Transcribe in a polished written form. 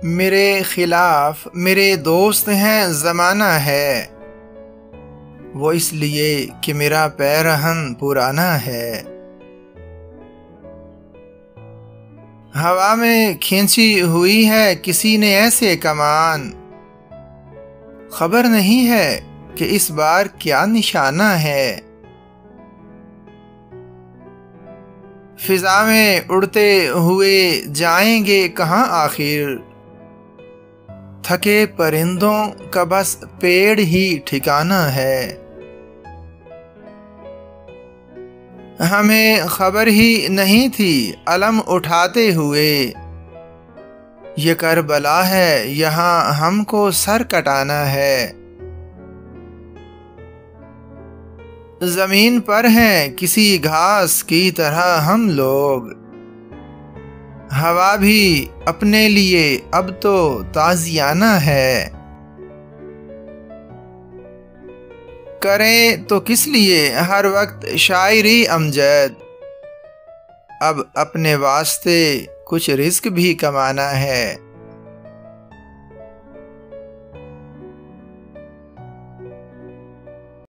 میرے خلاف میرے دوست ہیں زمانہ ہے، وہ اس لیے کہ میرا پیرہن پرانا ہے۔ ہوا میں کھینچی ہوئی ہے کسی نے ایسے کمان، خبر نہیں ہے کہ اس بار کیا نشانہ ہے۔ فضا میں اڑتے ہوئے جائیں گے کہاں آخر، تھکے پرندوں کا بس پیڑ ہی ٹھکانہ ہے۔ ہمیں خبر ہی نہیں تھی علم اٹھاتے ہوئے، یہ کربلا ہے یہاں ہم کو سر کٹانا ہے۔ زمین پر ہیں کسی گھاس کی طرح ہم لوگ، ہوا بھی اپنے لیے اب تو تازیانہ ہے۔ کریں تو کس لیے ہر وقت شاعری امجد، اب اپنے واسطے کچھ رزق بھی کمانا ہے۔